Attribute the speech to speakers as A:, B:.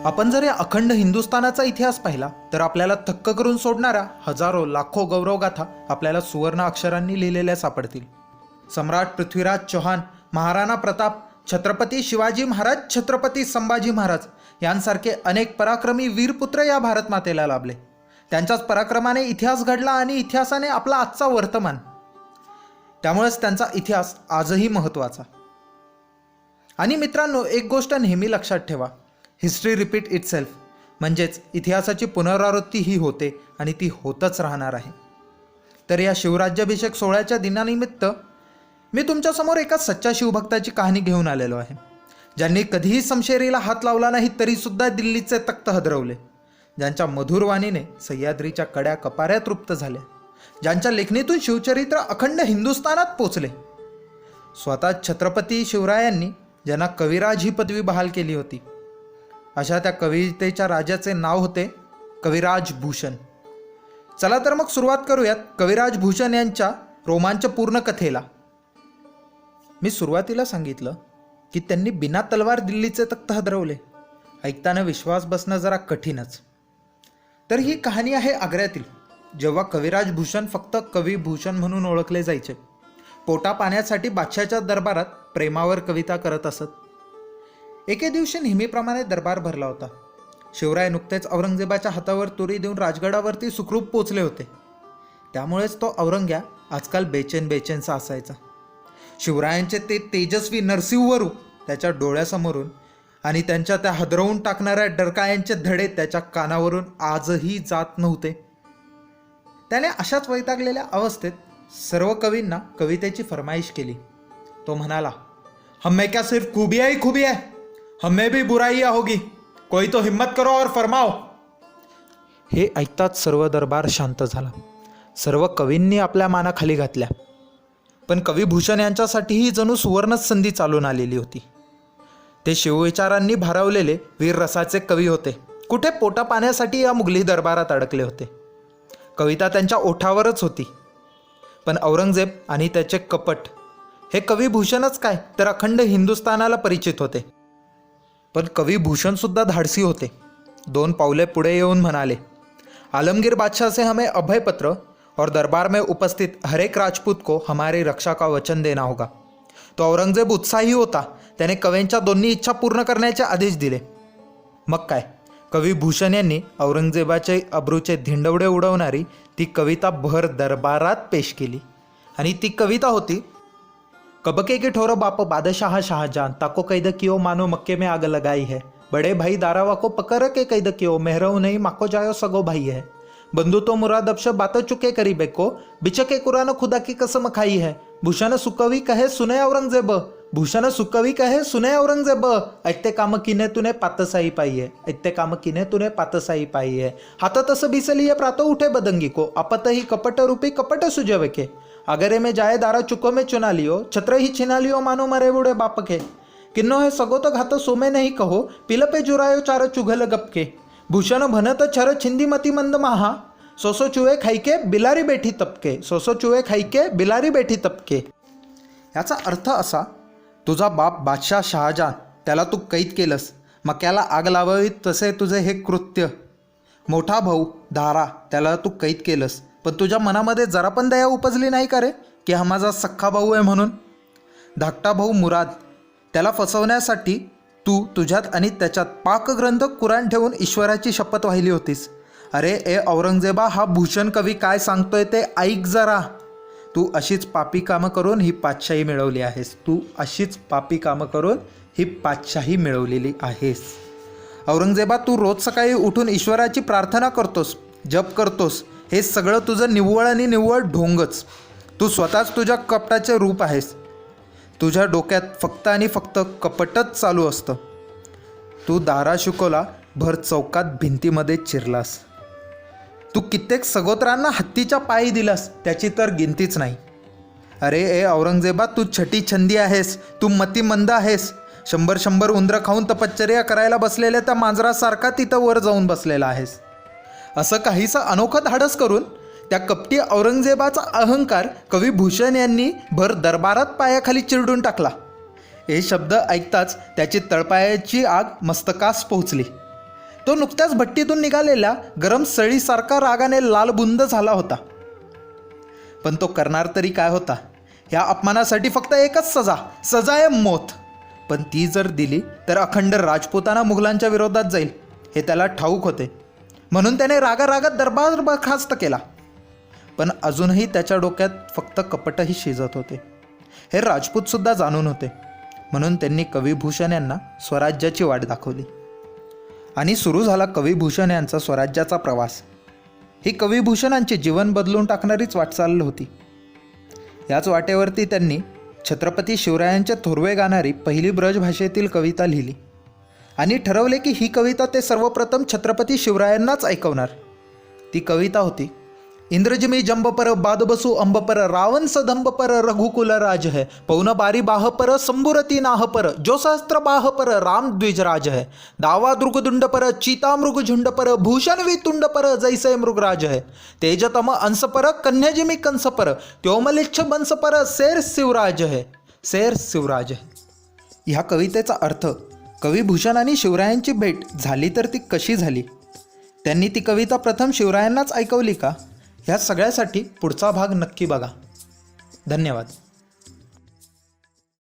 A: आपण जर या अखंड हिंदुस्थानाचा इतिहास पाहिला तर आपल्याला थक्क करून सोडणाऱ्या हजारो लाखो गौरवगाथा आपल्याला सुवर्ण अक्षरांनी लिहिलेल्या सापडतील. सम्राट पृथ्वीराज चौहान, महाराणा प्रताप, छत्रपती शिवाजी महाराज, छत्रपती संभाजी महाराज यांसारखे अनेक पराक्रमी वीरपुत्र या भारत मातेला लाभले. त्यांच्याच पराक्रमाने इतिहास घडला आणि इतिहासाने आपला आजचा वर्तमान. त्यामुळेच त्यांचा इतिहास आजही महत्त्वाचा. आणि मित्रांनो, एक गोष्ट नेहमी लक्षात ठेवा, हिस्ट्री रिपीट इटसेल्फ. म्हणजेच इतिहासाची पुनरावृत्ती ही होते आणि ती होतच राहणार आहे. तर या शिवराज्याभिषेक सोहळ्याच्या दिनानिमित्त मी तुमच्यासमोर एका सच्च्या शिवभक्ताची कहाणी घेऊन आलेलो आहे, ज्यांनी कधीही समशेरीला हात लावला नाही तरीसुद्धा दिल्लीचे तख्त हदरवले, ज्यांच्या मधुर वाणीने सह्याद्रीच्या कड्या कपाऱ्या तृप्त झाल्या, ज्यांच्या लेखणीतून शिवचरित्र अखंड हिंदुस्थानात पोचले. स्वतः छत्रपती शिवरायांनी ज्यांना कविराज ही पदवी बहाल केली होती, अशा त्या कवितेच्या राजाचे नाव होते कविराज भूषण. चला तर मग सुरुवात करूयात कविराज भूषण यांच्या रोमांचपूर्ण कथेला. मी सुरुवातीला सांगितलं की त्यांनी बिना तलवार दिल्लीचे तख्त हदरवले. ऐकताना विश्वास बसणं जरा कठीणच. तर ही कहाणी आहे आग्र्यातील, जेव्हा कविराज भूषण फक्त कविभूषण म्हणून ओळखले जायचे. पोटा पाण्यासाठी बादशाच्या दरबारात प्रेमावर कविता करत असत. एके दिवशी नेहमीप्रमाणे दरबार भरला होता. शिवराय नुकतेच औरंगजेबाच्या हातावर तुरी देऊन राजगडावरती सुखरूप पोचले होते. त्यामुळेच तो औरंग्या आजकाल बेचैनसा असायचा. शिवरायांचे ते तेजस्वी नरसिंह रूप त्याच्या डोळ्यासमोरून आणि त्यांच्या त्या हदरवून टाकणाऱ्या डरकायांचे धडे त्याच्या कानावरून आजही जात नव्हते. त्याने अशाच वैतागलेल्या अवस्थेत सर्व कवींना कवितेची फरमाईश केली. तो म्हणाला, हमें क्या सिर्फ खूबियाँ ही खूबी है, हमें भी बुराइयाँ होगी, कोई तो हिम्मत करो और फरमाओ. हे ऐकताच सर्व दरबार शांत झाला. सर्व कवींनी आपल्या माना खाली घातल्या. पण कविभूषण यांच्यासाठीही जणू सुवर्णच संधी चालून आलेली होती. ते शिवविचारांनी भारावलेले वीर रसाचे कवी होते. कुठे पोटा पाण्यासाठी या मुघली दरबारात अडकले होते. कविता त्यांच्या ओठावरच होती. पण औरंगजेब आणि त्याचे कपट हे कविभूषणच काय तर अखंड हिंदुस्थानाला परिचित होते. पण कविभूषण सुद्धा धाडसी होते. 2 पावले पुढे येऊन म्हणाले, आलमगीर बादशाह से हमें अभय पत्र और दरबार में उपस्थित हर एक राजपूत को हमारी रक्षा का वचन देना होगा. तो औरंगजेब उत्साही होता. त्याने कवींच्या दोन्ही इच्छा पूर्ण करण्याचे आदेश दिले. मग काय, कविभूषण यांनी औरंगजेबाचे अब्रूचे धिंडवडे उडवणारी ती कविता भर दरबारात पेश केली. आणि ती कविता होती, कबके की ठोर बाप बादशाह शाहजहां, ताको कैद कियो मानो मक्के में आग लगाई है, बड़े भाई दारावा को पकड़ के कैद कियो, मेहरऊ नहीं माको जायो सगो भाई है, बंधु तो मुराद अबश बात चुके करीबे को, बिचके कुरान खुदा की कसम खाई है, भूषण सुकवी कहे सुने औरंगजेब, भूषण सुकवी कहे सुने औरंगजेब, ऐते काम किने तूने पातसाई पाई है, ऐते काम किने तूने पातसाई पाई है, हाथ तस बिसलिए प्रातो उठे बदंगी को, आपत ही कपट रूपी कपट सुजवे के, अगरे में जाए दारा चुको में चुना लियो, छत्र ही छिना लियो मानो मरे बुढ़े बाप के, किन्नो है सगो तो घात सोमे नहीं कहो, पिल पे जुरायो चार चुघल गपके, भूषण भनत छर छिंदी मती मंद महा, सोसो चुहे खाईके बिलारी बैठी तपके, सोसो चुहे खाईके बिलारी बैठी तपके. याचा अर्थ असा, तुझा बाप बादशाह शहाजहान त्याला तू कैद केलंस, मक्याला आग लावावी तसे तुझे हे कृत्य. मोठा भाऊ दारा त्याला तू कैद केलंस, पण तुझ्या मनामध्ये जरा पण दया उपजली नाही का रे की हा माझा सख्खा भाऊ आहे म्हणून. धाकटा भाऊ मुराद त्याला फसवण्यासाठी तू तुझ्यात आणि त्याच्यात पाकग्रंथ कुराण ठेवून ईश्वराची शपथ वाहिली होतीस. अरे ए औरंगजेबा, हा भूषण कवी काय सांगतोय ते ऐक जरा. तू अशीच पापी कामं करून ही पातशाही मिळवली आहेस. तू अशीच पापी कामं करून ही पातशाही मिळवलेली आहेस. औरंगजेबा, तू रोज सकाळी उठून ईश्वराची प्रार्थना करतोस, जप करतोस, हे सगळं तुझं निव्वळ आणि निव्वळ ढोंगच. तू स्वतःच तुझ्या कपटाचे रूप आहेस. तुझ्या डोक्यात फक्त आणि फक्त कपटच चालू असतं. तू दारा शिकोला भर चौकात भिंतीमध्ये चिरलास. तू कित्येक सगोत्रांना हत्तीच्या पायी दिलास, त्याची तर गिनतीच नाही. अरे ए औरंगजेबा, तू छटी छंदी आहेस, तू मतिमंद आहेस. 100 उंदरं खाऊन तपश्चर्या करायला बसलेल्या त्या मांजरासारखा तिथं वर जाऊन बसलेला आहेस. असं काहीसं अनोखं धाडस करून त्या कपटी औरंगजेबाचा अहंकार कविभूषण यांनी भर दरबारात पायाखाली चिरडून टाकला. हे शब्द ऐकताच त्याची तळपायाची आग मस्तकास पोहोचली. तो नुकत्याच भट्टीतून निघालेल्या गरम सळीसारखा रागाने लालबुंद झाला होता. पण तो करणार तरी काय होता? ह्या अपमानासाठी फक्त एकच सजा आहे मौत. पण ती जर दिली तर अखंड राजपुताना मुघलांच्या विरोधात जाईल हे त्याला ठाऊक होते. म्हणून त्याने रागारागात दरबार बरखास्त केला. पण अजूनही त्याच्या डोक्यात फक्त कपटही शिजत होते हे राजपूतसुद्धा जाणून होते. म्हणून त्यांनी कविभूषण यांना स्वराज्याची वाट दाखवली आणि सुरू झाला कविभूषण यांचा स्वराज्याचा प्रवास. ही कविभूषणांचे जीवन बदलून टाकणारीच वाटचाल होती. याच वाटेवरती त्यांनी छत्रपती शिवरायांचे थोरवे गाणारी पहिली ब्रजभाषेतील कविता लिहिली आणि ठरवले की ही कविता ते सर्वप्रथम छत्रपती शिवरायांनाच ऐकवणार. ती कविता होती, इंद्रजिमी जंबपर बादबसू अंबपर रावण सदंबपर रघुकुल राज है पौन बारी बाहपर संबुरती नाहपर जो सहस्त्र बाहपर राम द्विजराज है दावा दुर्गदुंडपर चीता मृग झुंडपर भूषण वितुंडपर जैसे मृगराज है तेजतम अंसपर कन्याजिमी कंसपर त्योमलिच्छ बंसपर शेर शिवराज है शेर शिवराज है. ह्या कवितेचा अर्थ कविभूषण आणि शिवरायांची भेट झाली तर ती कशी झाली, त्यांनी ती कविता प्रथम शिवरायांनाच ऐकवली का, ह्या सगळ्यासाठी पुढचा भाग नक्की बघा. धन्यवाद.